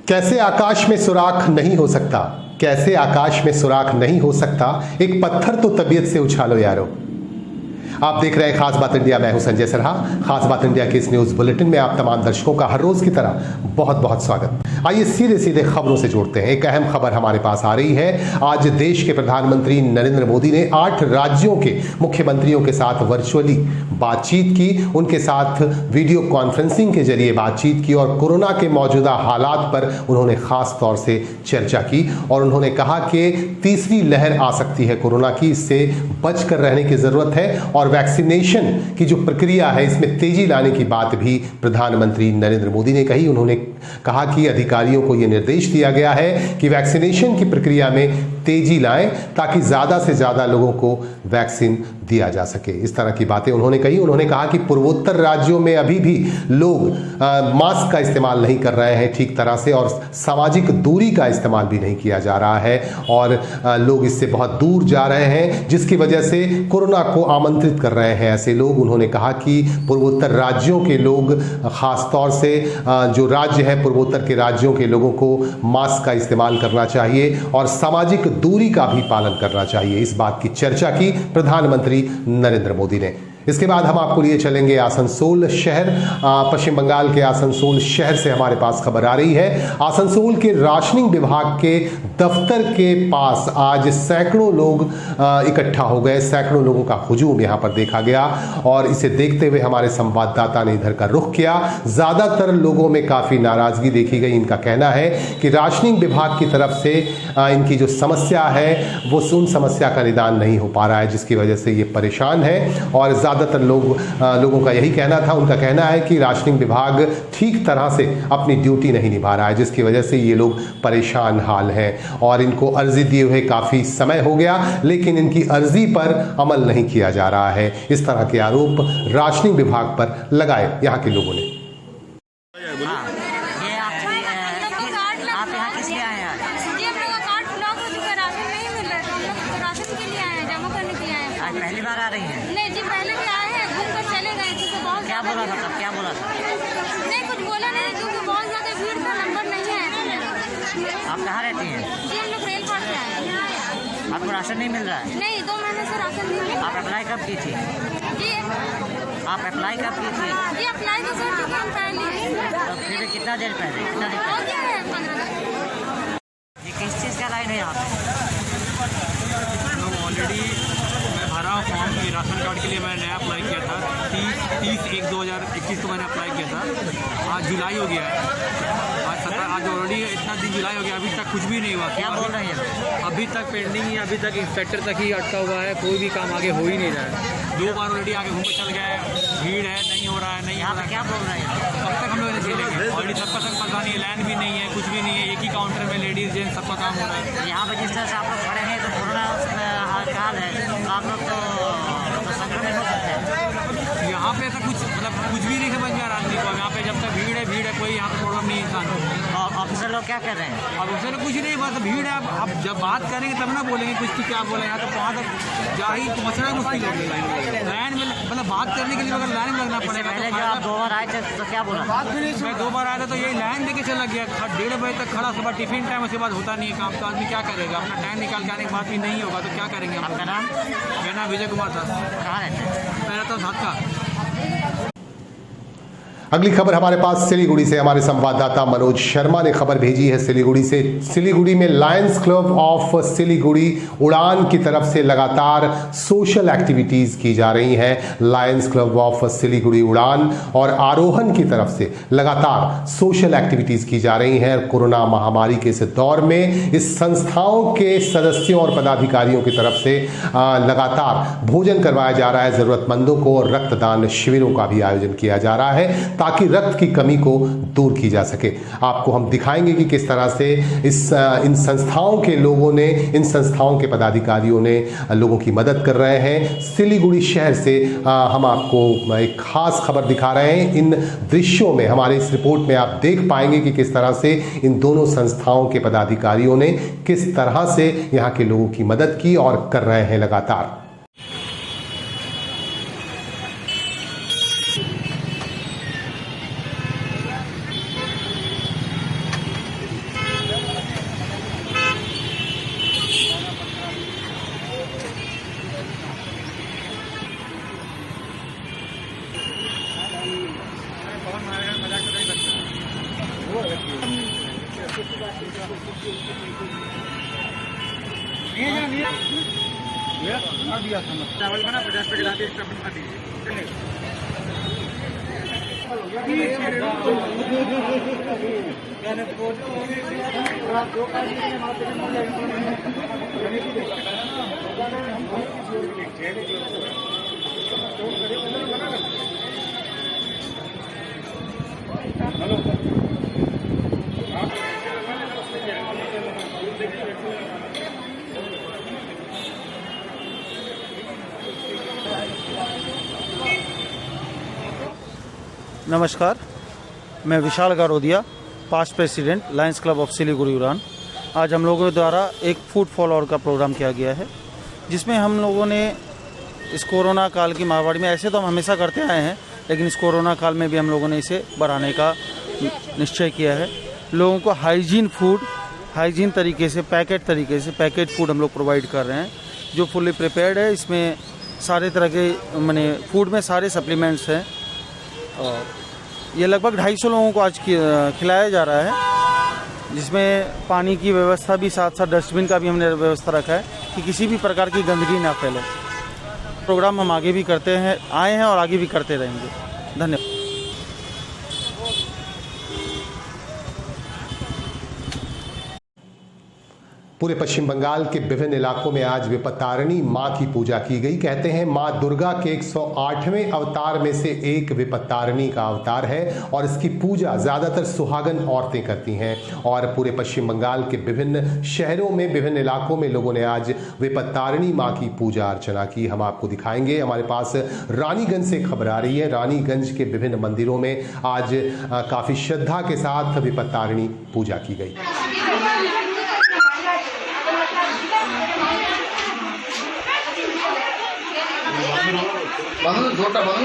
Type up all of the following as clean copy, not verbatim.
कैसे आकाश में सुराख नहीं हो सकता, कैसे आकाश में सुराख नहीं हो सकता, एक पत्थर तो तबीयत से उछालो यारो। आप देख रहे हैं खास बात इंडिया। मैं हूं संजय सरहा। खास बात इंडिया के इस न्यूज बुलेटिन में आप तमाम दर्शकों का हर रोज की तरह बहुत बहुत स्वागत। आइए सीधे सीधे खबरों से जोड़ते हैं। एक अहम खबर हमारे पास आ रही है। आज देश के प्रधानमंत्री नरेंद्र मोदी ने 8 राज्यों के मुख्यमंत्रियों के साथ वर्चुअली बातचीत की, उनके साथ वीडियो कॉन्फ्रेंसिंग के जरिए बातचीत की और कोरोना के मौजूदा हालात पर उन्होंने खास तौर से चर्चा की और उन्होंने कहा कि तीसरी लहर आ सकती है कोरोना की, इससे बचकर रहने की जरूरत है और वैक्सीनेशन की जो प्रक्रिया है इसमें तेजी लाने की बात भी प्रधानमंत्री नरेंद्र मोदी ने कही। उन्होंने कहा कि अधिकारियों को यह निर्देश दिया गया है कि वैक्सीनेशन की प्रक्रिया में तेजी लाएं ताकि ज्यादा से ज्यादा लोगों को वैक्सीन दिया जा सके। इस तरह की बातें उन्होंने कही। उन्होंने कहा कि पूर्वोत्तर राज्यों में अभी भी लोग मास्क का इस्तेमाल नहीं कर रहे हैं ठीक तरह से और सामाजिक दूरी का इस्तेमाल भी नहीं किया जा रहा है और लोग इससे बहुत दूर जा रहे हैं, जिसकी वजह से कोरोना को आमंत्रित कर रहे हैं ऐसे लोग। उन्होंने कहा कि पूर्वोत्तर राज्यों के लोग, खास तौर से जो राज्य है पूर्वोत्तर के राज्यों के लोगों को मास्क का इस्तेमाल करना चाहिए और सामाजिक दूरी का भी पालन करना चाहिए। इस बात की चर्चा की प्रधानमंत्री नरेंद्र मोदी ने। इसके बाद हम आपको लिए चलेंगे आसनसोल शहर। पश्चिम बंगाल के आसनसोल शहर से हमारे पास खबर आ रही है। आसनसोल के राशनिंग विभाग के दफ्तर के पास आज सैकड़ों लोग इकट्ठा हो गए। सैकड़ों लोगों का हुजूम यहां पर देखा गया और इसे देखते हुए हमारे संवाददाता ने इधर का रुख किया। ज्यादातर लोगों में काफी नाराजगी देखी गई। इनका कहना है कि राशनिंग विभाग की तरफ से इनकी जो समस्या है वो उन समस्या का निदान नहीं हो पा रहा है, जिसकी वजह से ये परेशान है और ज्यादातर लोगों का यही कहना था। उनका कहना है कि राशनिंग विभाग ठीक तरह से अपनी ड्यूटी नहीं निभा रहा है, जिसकी वजह से ये लोग परेशान हाल हैं और इनको अर्जी दिए हुए काफी समय हो गया लेकिन इनकी अर्जी पर अमल नहीं किया जा रहा है। इस तरह के आरोप राशनिंग विभाग पर लगाए यहाँ के लोगों ने। पहली बार आ रही हैं? नहीं जी, पहले भी आए हैं, घूम कर चले गए थे तो बहुत क्या बोला था तब? क्या बोला था? नहीं, कुछ बोला नहीं क्योंकि बहुत ज्यादा भीड़ का नंबर नहीं है। आप कहाँ रहती हैं? जी, हम लोग रेल पार से आए हैं। आपको राशन नहीं मिल रहा है? नहीं, 2 महीने से राशन नहीं मिला। आप अप्लाई कब की थी? जी, आप अप्लाई कब की थी? जी अप्लाई तो कर चुके हम पहले। तो फिर कितना देर पहले? कितना देर हो पहले? गया है 15 दिन। ये किस चीज़ का लाइन है यहाँ पे? ऑलरेडी मैं भरा हूँ फॉर्म की राशन कार्ड के लिए। मैंने नया अप्लाई किया था 30/1/2021 को मैंने अप्लाई किया था। आज जुलाई हो गया है, आज ऑलरेडी इतना दिन जुलाई हो गया, अभी तक कुछ भी नहीं हुआ। क्या बोल रहे हैं? अभी तक पेंडिंग ही, अभी तक इंस्पेक्टर तक ही अटका हुआ है, कोई भी काम आगे हो ही नहीं रहा है। 2 बार ऑलरेडी आगे घूम चल गए, भीड़ है, नहीं हो रहा है, नहीं हो यहाँ रहा पे है। क्या बोल रहे हैं? कब तक हम लोग इन्हें झेलेंगे? ऑलरेडी सबका सब पता नहीं है, लाइन भी नहीं है, कुछ भी नहीं है, एक ही काउंटर में लेडीज जेंट्स सबका काम हो रहा है। यहाँ पे जिस तरह से आप लोग खड़े हैं तो कोरोना काल है तो आप लोग तो संक्रमित हो सकते हैं। यहाँ पे ऐसा कुछ कुछ भी नहीं समझ में आ रहा आदमी को। यहाँ पे जब तक भीड़ है, कोई यहाँ पे प्रॉब्लम नहीं है इंसान को। और ऑफिसर लोग क्या कर रहे हैं? अब उससे कुछ नहीं, बस भीड़ है। अब जब बात करेंगे तब ना बोलेंगे कुछ की क्या बोले। यहाँ तो वहाँ तक जा ही पहुँचना मुश्किल हो गया। लाइन में मतलब बात करने के लिए अगर लाइन में लगना इससे पड़ेगा पहले तो जो आप 2 बार आए थे तो क्या बोला? मैं 2 बार आया था तो यही लाइन देके चला गया। 1:30 बजे तक खड़ा, सुबह टिफिन टाइम, उसके बाद होता नहीं है काम। तो आदमी क्या करेगा? अपना टाइम निकाल के आने के बाद भी नहीं होगा तो क्या करेंगे? आपका नाम? मेरा नाम विजय कुमार था। कहाँ रहते हैं? मैं रहता हूँ झाका। अगली खबर हमारे पास सिलीगुड़ी से हमारे संवाददाता मनोज शर्मा ने खबर भेजी है सिलीगुड़ी से। सिलीगुड़ी में लायंस क्लब ऑफ सिलीगुड़ी उड़ान की तरफ से लगातार सोशल एक्टिविटीज की जा रही हैं। लायंस क्लब ऑफ सिलीगुड़ी उड़ान और आरोहण की तरफ से लगातार सोशल एक्टिविटीज की जा रही हैं। कोरोना महामारी के इस दौर में इस संस्थाओं के सदस्यों और पदाधिकारियों की तरफ से लगातार भोजन करवाया जा रहा है जरूरतमंदों को और रक्तदान शिविरों का भी आयोजन किया जा रहा है ताकि रक्त की कमी को दूर की जा सके। आपको हम दिखाएंगे कि किस तरह से इन संस्थाओं के लोगों ने, इन संस्थाओं के पदाधिकारियों ने लोगों की मदद कर रहे हैं। सिलीगुड़ी शहर से हम आपको एक खास खबर दिखा रहे हैं। इन दृश्यों में, हमारे इस रिपोर्ट में आप देख पाएंगे कि किस तरह से इन दोनों संस्थाओं के पदाधिकारियों ने किस तरह से यहाँ के लोगों की मदद की और कर रहे हैं लगातार। चावल बना 50 पैकेट आते एक्स्ट्रा बना दीजिए। नमस्कार, मैं Vishal Garodia, past president Lions club of Siliguri Udaan. आज हम लोगों द्वारा एक फूड फॉर ऑल का प्रोग्राम किया गया है, जिसमें हम लोगों ने इस कोरोना काल की महामारी में, ऐसे तो हम हमेशा करते आए हैं, लेकिन इस कोरोना काल में भी हम लोगों ने इसे बढ़ाने का निश्चय किया है। लोगों को हाइजीन तरीके से, पैकेट फूड हम लोग प्रोवाइड कर रहे हैं, जो फुल्ली प्रिपेयर्ड है। इसमें सारे तरह के माने फूड में सारे सप्लीमेंट्स हैं, और ये लगभग 250 लोगों को आज खिलाया जा रहा है, जिसमें पानी की व्यवस्था भी, साथ साथ डस्टबिन का भी हमने व्यवस्था रखा है कि किसी भी प्रकार की गंदगी ना फैले। प्रोग्राम हम आगे भी करते हैं, आए हैं और आगे भी करते रहेंगे। धन्यवाद। पूरे पश्चिम बंगाल के विभिन्न इलाकों में आज विपत्तारिणी मां की पूजा की गई। कहते हैं मां दुर्गा के 108वें अवतार में से एक विपत्तारिणी का अवतार है, और इसकी पूजा ज्यादातर सुहागन औरतें करती हैं। और पूरे पश्चिम बंगाल के विभिन्न शहरों में, विभिन्न इलाकों में लोगों ने आज विपत्तारिणी मां की पूजा अर्चना की। हम आपको दिखाएंगे, हमारे पास रानीगंज से खबर आ रही है। रानीगंज के विभिन्न मंदिरों में आज काफी श्रद्धा के साथ विपत्तारिणी पूजा की गई। बंद जोटा बंद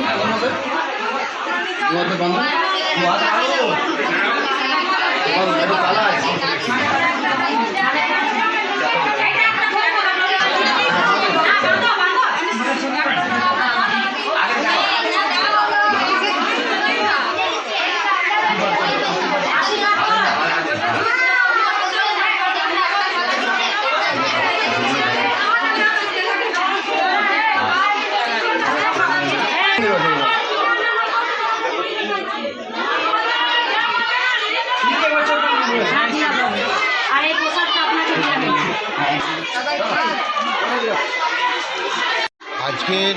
আজকের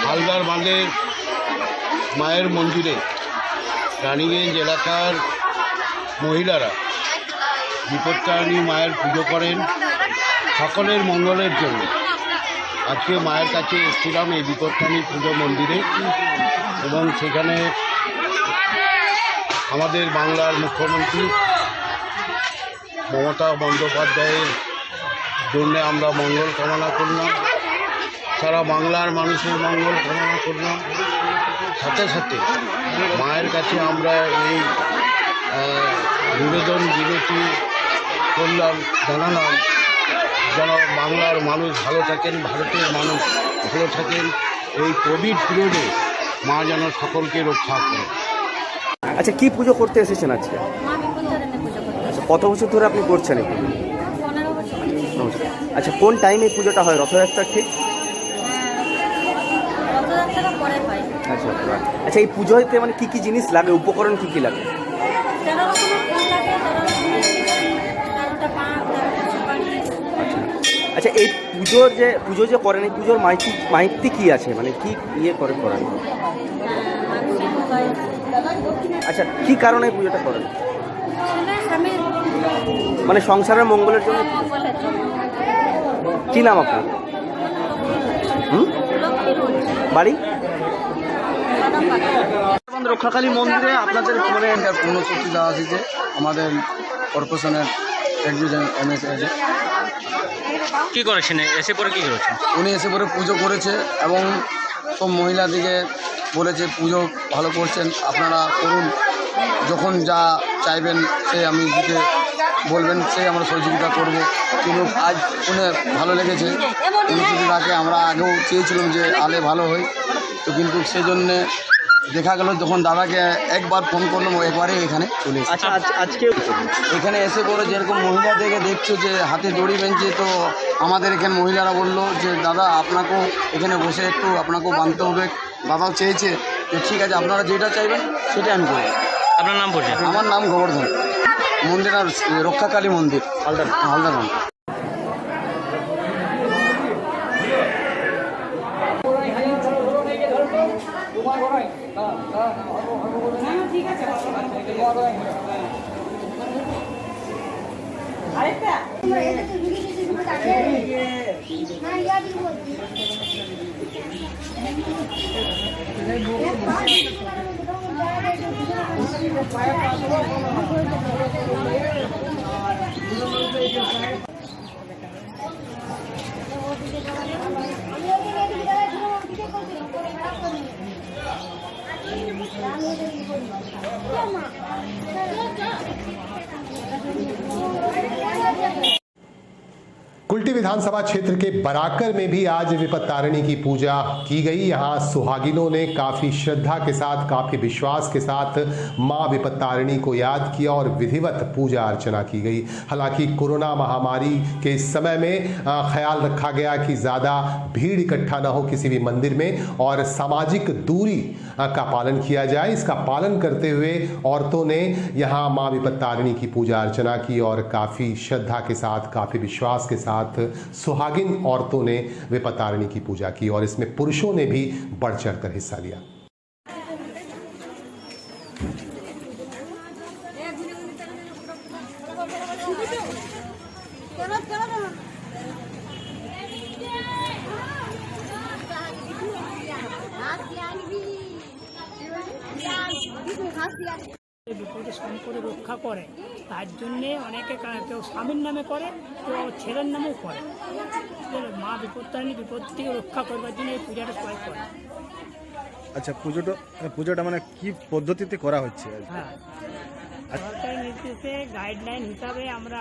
হালদার বাঁধের মায়ের মন্দিরে রানীগঞ্জ এলাকার মহিলারা বিপত্তারিণী মায়ের পুজো করেন সকলের মঙ্গলের জন্য। আজকে মায়ের কাছে এসেছিলাম এই বিপত্তারিণী পুজো মন্দিরে, এবং সেখানে আমাদের বাংলার মুখ্যমন্ত্রী মমতা বন্দ্যোপাধ্যায়ের জন্য আমরা মঙ্গল কামনা করলাম, সারা বাংলার মানুষের মঙ্গল কামনা করলাম। সাথে সাথে মায়ের কাছে আমরা এই নিবেদন বিনতি করলাম, জানালাম যেন বাংলার মানুষ ভালো থাকেন, ভারতের মানুষ ভালো থাকেন, এই কোভিড পিরিয়ডে মা যেন সকলকে রক্ষা করে। আচ্ছা, কি পুজো করতে এসেছেন আজকে? মা বিপত্তারিণী পুজো করতে আচ্ছা, কত বছর ধরে আপনি করছেন এই পুজো? 15 বছর। আচ্ছা, কোন টাইমে পুজোটা হয়? রথযাত্রা ঠিক? রথযাত্রা পরে হয়। আচ্ছা আচ্ছা, এই পুজোতে মানে কি কি জিনিস লাগে, উপকরণ কি কি লাগে? 13 রকমের ফুল লাগে, 13 রকমের 13টা পাঁক, 13টা সুপারি। আচ্ছা, এই পুজো যে করেন, এই পুজোর মাইতি কি আছে, মানে কি ইয়ে করে করেন? মানসিক উপায়। আচ্ছা, কি কারণে এই পুজোটা করেন? স্বামীর মানে সংসারের মঙ্গলের জন্য? মঙ্গলের জন্য। কি নাম আপনার? লক্ষ্মী রোড, বাড়ি? বাদামবাগান। রক্ষাকালী মন্দিরে আপনাদের মানে পুনঃশক্তি দেওয়া হয়েছে আমাদের কর্পোরেশনের এক্সিকিউটিভ এমএস আছে। কি করেছেন এসে পরে, কি করেছেন? উনি এসে পরে পুজো করেছে এবং সব মহিলাদিকে বলেছে পুজো ভালো করছেন, আপনারা করুন, যখন যা চাইবেন সে আমি দিতে বলবেন, সে আমরা সহযোগিতা করব। কিন্তু আজ শুনে ভালো লেগেছে। উনি কিছুদিন আগে আমরা আগেও চেয়েছিলাম যে আলে ভালো হয়, তো কিন্তু সেজন্যে দেখা গেল যখন দাদাকে একবার ফোন করলাম ও একবারে এখানে চলে এসেছে। আচ্ছা আজকে এখানে এসে পরে যেরকম মহিলাদেরকে দেখছো যে হাতে দড়ি বেঁধেছে, তো আমাদের এখানে মহিলারা বললো যে দাদা আপনাকেও এখানে বসে একটু আপনাকেও বাঁধতে হবে। দাদাও চেয়েছে যে ঠিক আছে আপনারা যেটা চাইবেন সেটাই আমি করবো। আপনার নাম পড়ছে? আমার নাম গোবর্ধন, মন্দির আর রক্ষাকালী মন্দির, হালদার। कुल्टी विधानसभा क्षेत्र के बराकर में भी आज विपत्तारिणी की पूजा की गई। यहाँ सुहागिनों ने काफी श्रद्धा के साथ, काफी विश्वास के साथ मां विपत्तारिणी को याद किया और विधिवत पूजा अर्चना की गई। हालांकि कोरोना महामारी के इस समय में ख्याल रखा गया कि ज़्यादा भीड़ इकट्ठा न हो किसी भी मंदिर में और सामाजिक दूरी का पालन किया जाए। इसका पालन करते हुए औरतों ने यहाँ मां विपत्तारिणी की पूजा अर्चना की और काफ़ी श्रद्धा के साथ, काफ़ी विश्वास के साथ सुहागिन औरतों ने विपत्तारिणी की पूजा की और इसमें पुरुषों ने भी बढ़ चढ़कर हिस्सा लिया। বিপদে সম্পদে রক্ষা করে, তার জন্যে অনেকে কেউ স্বামীর নামে করে, কেউ ছেলের নামেও করে। মা বিপত্তারিণী বিপদ থেকে রক্ষা করবার জন্য এই পূজাটা সবাই করে। আচ্ছা, পুজোটা মানে কি পদ্ধতিতে করা হচ্ছে? হ্যাঁ, সরকারের নির্দেশে গাইডলাইন হিসাবে আমরা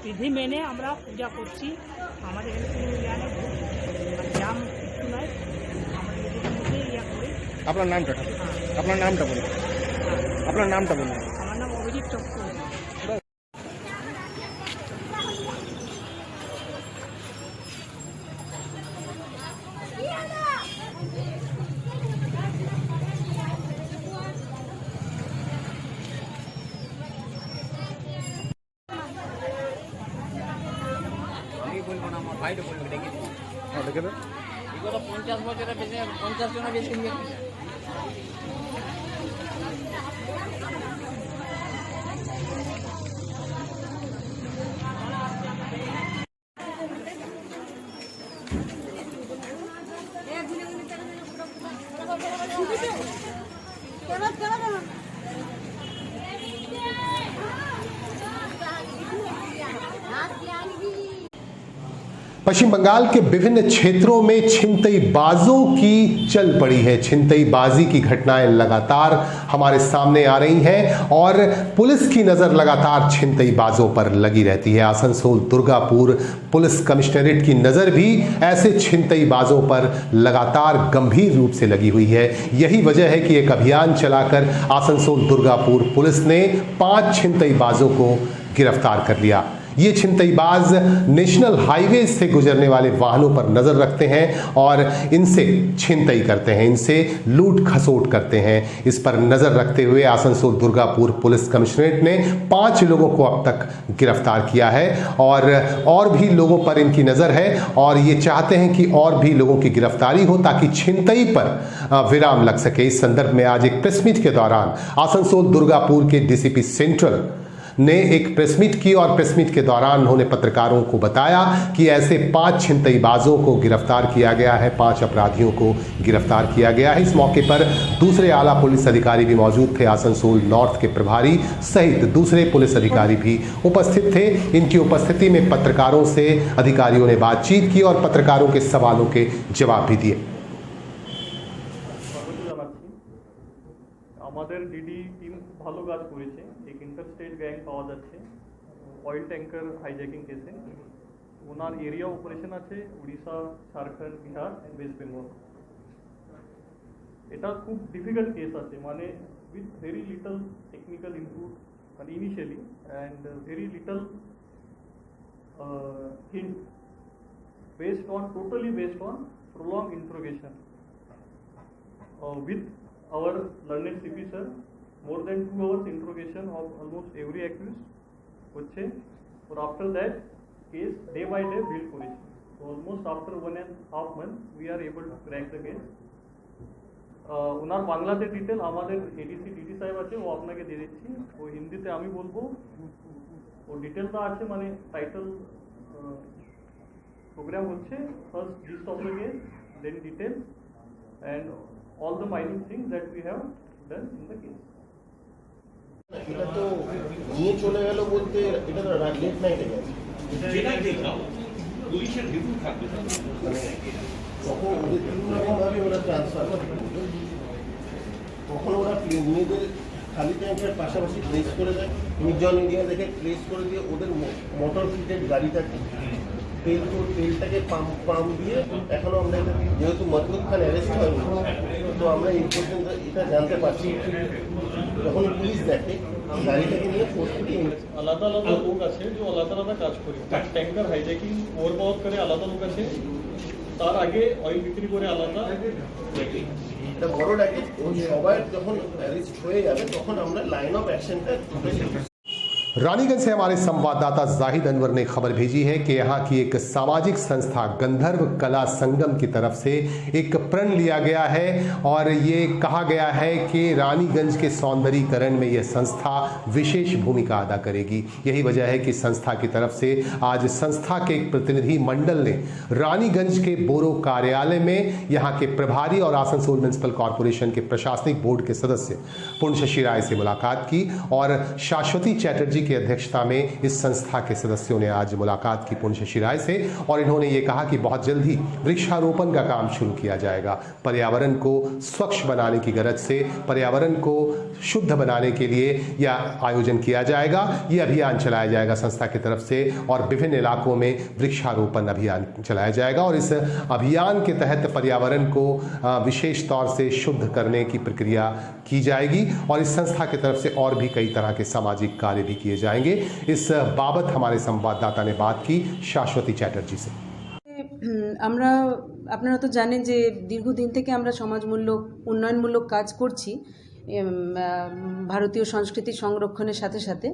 বিধি মেনে আমরা পূজা করছি। আমাদের এখানে কোনো জানে জাম কিছু নয়, আমরা নিজেদের মধ্যে ইয়া করি। আপনার নামটা বলুন। আপনার নামটা বলুন। আমার নাম অভিজিৎ চক্রবর্তী। বিগত 50 বছরের বেশি, 50 জনের বেশি নিয়ে पश्चिम बंगाल के विभिन्न क्षेत्रों में छिनतईबाजों की चल पड़ी है। छिनतईबाजी की घटनाएं लगातार हमारे सामने आ रही हैं और पुलिस की नज़र लगातार छिनतईबाजों पर लगी रहती है। आसनसोल दुर्गापुर पुलिस कमिश्नरेट की नज़र भी ऐसे छिनतईबाजों पर लगातार गंभीर रूप से लगी हुई है। यही वजह है कि एक अभियान चलाकर आसनसोल दुर्गापुर पुलिस ने 5 छिनतईबाजों को गिरफ्तार कर लिया। ये छिनतईबाज नेशनल हाईवे से गुजरने वाले वाहनों पर नजर रखते हैं और इनसे छिनतई करते हैं, इनसे लूट खसोट करते हैं। इस पर नजर रखते हुए आसनसोल दुर्गापुर पुलिस कमिश्नरेट ने 5 लोगों को अब तक गिरफ्तार किया है और भी लोगों पर इनकी नजर है और ये चाहते हैं कि और भी लोगों की गिरफ्तारी हो ताकि छिनतई पर विराम लग सके। इस संदर्भ में आज एक प्रेस मीट के दौरान आसनसोल दुर्गापुर के डीसीपी सेंट्रल ने एक प्रेस मीट की और प्रेस मीट के दौरान उन्होंने पत्रकारों को बताया कि ऐसे 5 छिनतईबाजों को गिरफ्तार किया गया है, 5 अपराधियों को गिरफ्तार किया गया है। इस मौके पर दूसरे आला पुलिस अधिकारी भी मौजूद थे। आसनसोल नॉर्थ के प्रभारी सहित दूसरे पुलिस अधिकारी भी उपस्थित थे। इनकी उपस्थिति में पत्रकारों से अधिकारियों ने बातचीत की और पत्रकारों के सवालों के जवाब भी दिए। আমাদের ডিডি টিম ভালো কাজ করেছে। এক ইন্টারস্টেট গ্যাং পাওয়া যাচ্ছে অয়েল ট্যাঙ্কার হাইজ্যাকিং কেসে। ওনার এরিয়া অপারেশন আছে উড়িষ্যা, ঝাড়খণ্ড, বিহার, ওয়েস্ট বেঙ্গল। এটা খুব ডিফিকাল্ট কেস আছে, মানে with very little technical input মানে initially and very little hint totally based on prolonged interrogation with our learned CP sir, more than 2 hours interrogation of almost every accused হচ্ছে, or after that case day by day build করেছি, so almost after 1.5 months we are able to crack the case. ওনার বাংলাতে detail আমাদের ADC DT সাহেব আছে, ও আপনাকে দিয়ে দিচ্ছি, ও হিন্দিতে আমি বলবো, ও ডিটেলটা আছে, মানে টাইটেল program হচ্ছে first list of the case, then details and all the minute things that we have done in the case. এটা তো নিয়ে চলে গেল বলতে এটা তো লেট নাইটে গেছে, তখন ওদের বিভিন্নভাবে ওরা ট্রান্সফার করে, তখন ওরা নিজেদের খালি ট্যাঙ্কের পাশাপাশি ট্রেস করে দেয়, নির্জন এরিয়া দেখে ট্রেস করে দিয়ে ওদের মোটর ফিটেড গাড়িটাকে তেলটাকে পাম্প দিয়ে, এখনো আমরা যেহেতু মজবুত খান অ্যারেস্ট হয়নি, তো আমরা এই পর্যন্ত এটা জানতে পারছি যখন পুলিশ দেখে গাড়িটাকে নিয়ে প্রস্তুতি আলাদা আলাদা লোক আছে যে আলাদা আলাদা কাজ করে, ট্যাঙ্কার হাইজ্যাকিং ওভারপাওয়ার করে আলাদা লোক আছে, তার আগে অয়েল বিক্রি করে আলাদা, এটা বড় র্যাকেট, সবাই যখন অ্যারেস্ট হয়ে যাবে তখন আমরা লাইন অফ অ্যাকশনটা रानीगंज से हमारे संवाददाता जाहिद अनवर ने खबर भेजी है कि यहाँ की एक सामाजिक संस्था गंधर्व कला संगम की तरफ से एक प्रण लिया गया है और ये कहा गया है कि रानीगंज के सौंदर्यीकरण में यह संस्था विशेष भूमिका अदा करेगी। यही वजह है कि संस्था की तरफ से आज संस्था के एक प्रतिनिधि मंडल ने रानीगंज के बोरो कार्यालय में यहाँ के प्रभारी और आसनसोल म्युनिसिपल कॉरपोरेशन के प्रशासनिक बोर्ड के सदस्य पूर्ण शशि राय से मुलाकात की और शाश्वती चैटर्जी की अध्यक्षता में इस संस्था के सदस्यों ने आज मुलाकात की पूर्ण शशि राय से और इन्होंने ये कहा कि बहुत जल्द ही वृक्षारोपण का काम शुरू किया जाएगा। पर्यावरण को स्वच्छ बनाने की गरज से पर्यावरण को शुद्ध बनाने के लिए यह आयोजन किया जाएगा। ये अभियान चलाया जाएगा संस्था की तरफ से और विभिन्न इलाकों में वृक्षारोपण अभियान चलाया जाएगा और इस अभियान के तहत पर्यावरण को विशेष तौर से शुद्ध करने की प्रक्रिया की जाएगी और इस संस्था की तरफ से और भी कई तरह के सामाजिक कार्य भी किए जाएंगे। इस बाबत हमारे संवाददाता ने बात की शाश्वती चैटर्जी से। আমরা আপনারা তো জানেন যে দীর্ঘদিন থেকে আমরা সমাজমূলক উন্নয়নমূলক কাজ করছি ভারতীয় সংস্কৃতি সংরক্ষণের সাথে সাথে।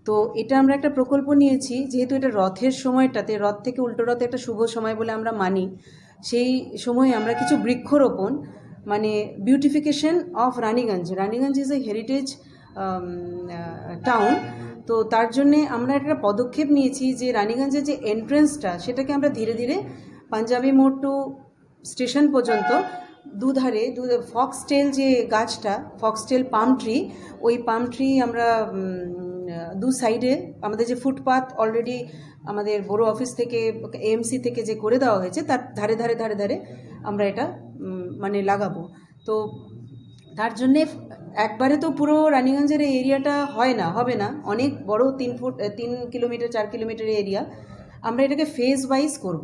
তো এটা আমরা একটা প্রকল্প নিয়েছি, যেহেতু এটা রথের সময়টাতে, রথ থেকে উল্টো রথ একটা শুভ সময় বলে আমরা মানি, সেই সময়ে আমরা কিছু বৃক্ষরোপণ মানে beautification of Raniganj, Raniganj is a heritage town, তো তার জন্যে আমরা একটা পদক্ষেপ নিয়েছি যে রানীগঞ্জের যে এন্ট্রেন্সটা সেটাকে আমরা ধীরে ধীরে পাঞ্জাবি মোড় টু স্টেশন পর্যন্ত দুধারে ফক্সটেল যে গাছটা, ফক্সটেল পাম ট্রি, ওই পাম ট্রি আমরা দু সাইডে আমাদের যে ফুটপাথ অলরেডি আমাদের বড় অফিস থেকে এএমসি থেকে যে করে দেওয়া হয়েছে তার ধারে ধারে ধারে ধারে আমরা এটা মানে লাগাবো। তো তার জন্যে একবারে তো পুরো রানীগঞ্জের এই এরিয়াটা হবে না, অনেক বড় 3 কিলোমিটার 4 কিলোমিটার এরিয়া, আমরা এটাকে ফেজ ওয়াইজ করব।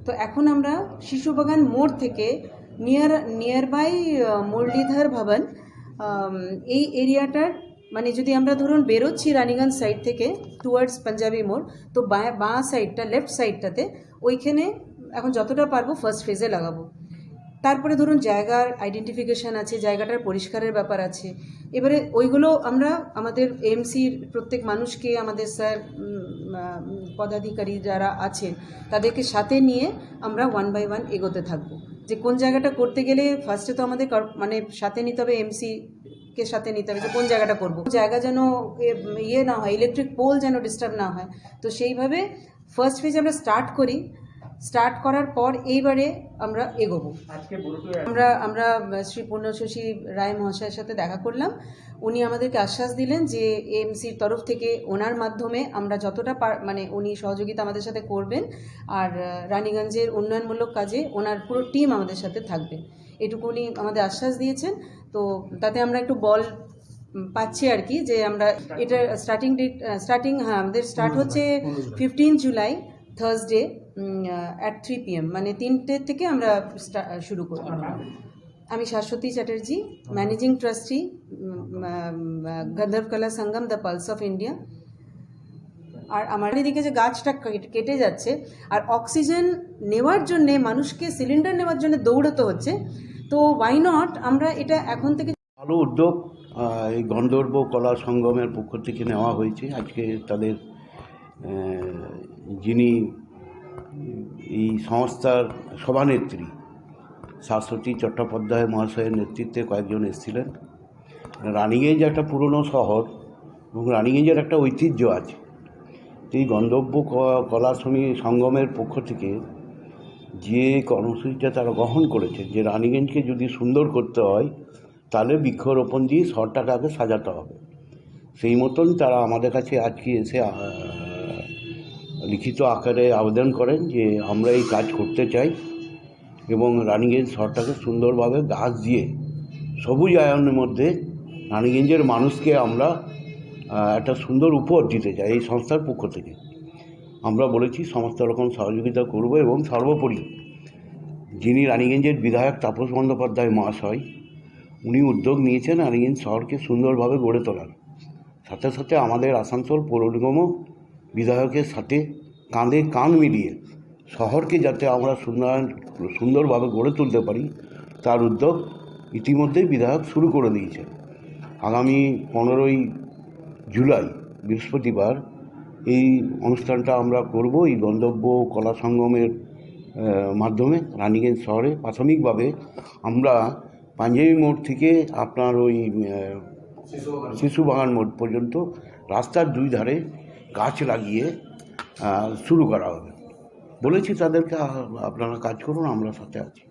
তো এখন আমরা শিশুবাগান মোড় থেকে নিয়ারবাই মুরলীধর ভবন এই এরিয়াটার মানে যদি আমরা ধরুন বেরোচ্ছি রানীগঞ্জ সাইড থেকে টুয়ার্ডস পাঞ্জাবি মোড়, তো বাঁ সাইডটা লেফট সাইডটাতে ওইখানে এখন যতটা পারবো ফার্স্ট ফেজে লাগাবো। তারপরে ধরুন জায়গার আইডেন্টিফিকেশান আছে, জায়গাটার পরিষ্কারের ব্যাপার আছে, এবারে ওইগুলো আমরা আমাদের এমসির প্রত্যেক মানুষকে, আমাদের স্যার পদাধিকারী যারা আছেন তাদেরকে সাথে নিয়ে আমরা 1 বাই 1 এগোতে থাকবো। যে কোন জায়গাটা করতে গেলে ফার্স্টে তো আমাদের মানে সাথে নিতে হবে, এমসিকে সাথে নিতে হবে যে কোন জায়গাটা করব, জায়গা যেন ইয়ে না হয়, ইলেকট্রিক পোল যেন ডিস্টার্ব না হয়। তো সেইভাবে ফার্স্ট ফেজ আমরা স্টার্ট করার পর এইবারে আমরা এগোবো। আমরা শ্রী পূর্ণশশী রায় মহাশয়ের সাথে দেখা করলাম, উনি আমাদেরকে আশ্বাস দিলেন যে এএমসির তরফ থেকে ওনার মাধ্যমে আমরা যতটা মানে উনি সহযোগিতা আমাদের সাথে করবেন আর রানীগঞ্জের উন্নয়নমূলক কাজে ওনার পুরো টিম আমাদের সাথে থাকবে, এটুকু উনি আমাদের আশ্বাস দিয়েছেন। তো তাতে আমরা একটু বল পাচ্ছি আর কি, যে আমরা এটা আমাদের স্টার্ট হচ্ছে 15 জুলাই থার্সডে at 3 PM, মানে 3টে থেকে আমরা শুরু করব। আমি শাশ্বতী চ্যাটার্জি, ম্যানেজিং ট্রাস্টি, গন্ধর্ব কলা সঙ্গম, দ্য পালস অফ ইন্ডিয়া। আর আমার এদিকে যে গাছটা কেটে যাচ্ছে আর অক্সিজেন নেওয়ার জন্যে মানুষকে সিলিন্ডার নেওয়ার জন্য দৌড়াতে হচ্ছে, তো ওয়াই নট আমরা এটা এখন থেকে। ভালো উদ্যোগ এই গন্ধর্ব কলা সঙ্গমের পক্ষ থেকে নেওয়া হয়েছে। আজকে তাদের যিনি এই সংস্থার সভানেত্রী শাশ্বতী চট্টোপাধ্যায় মহাশয়ের নেতৃত্বে কয়েকজন এসেছিলেন। রানিগঞ্জ একটা পুরনো শহর এবং রানিগঞ্জের একটা ঐতিহ্য আছে। এই গন্ধর্ব কলা সঙ্গমের পক্ষ থেকে যে কর্মসূচিটা তারা গ্রহণ করেছে, যে রানিগঞ্জকে যদি সুন্দর করতে হয় তাহলে বৃক্ষরোপণ দিয়ে শহরটাকে আগে সাজাতে হবে, সেই মতন তারা আমাদের কাছে আজকে এসে লিখিত আকারে আবেদন করেন যে আমরা এই কাজ করতে চাই এবং রানিগঞ্জ শহরটাকে সুন্দরভাবে গাছ দিয়ে সবুজায়নের মধ্যে রানিগঞ্জের মানুষকে আমরা একটা সুন্দর উপহার দিতে চাই। এই সংস্থার পক্ষ থেকে আমরা বলেছি সমস্ত রকম সহযোগিতা করব এবং সর্বোপরি যিনি রানিগঞ্জের বিধায়ক তাপস বন্দ্যোপাধ্যায় মহাশয়, উনি উদ্যোগ নিয়েছেন রানিগঞ্জ শহরকে সুন্দরভাবে গড়ে তোলার। সাথে সাথে আমাদের আসানসোল পৌর নিগমও বিধায়কের সাথে কাঁধে কাঁধ মিলিয়ে শহরকে যাতে আমরা সুন্দরভাবে গড়ে তুলতে পারি তার উদ্যোগ ইতিমধ্যেই বিধায়ক শুরু করে দিয়েছে। আগামী 15ই জুলাই বৃহস্পতিবার এই অনুষ্ঠানটা আমরা করব এই গন্ধর্ব কলা সঙ্গমের মাধ্যমে রানিগঞ্জ শহরে। প্রাথমিকভাবে আমরা পাঞ্জাবি মোড় থেকে আপনার ওই শিশুবাগান মোড় পর্যন্ত রাস্তার দুই ধারে গাছ লাগিয়ে শুরু করা হবে। বলেছি তাদেরকে আপনারা কাজ করুন, আমরা সাথে আছি।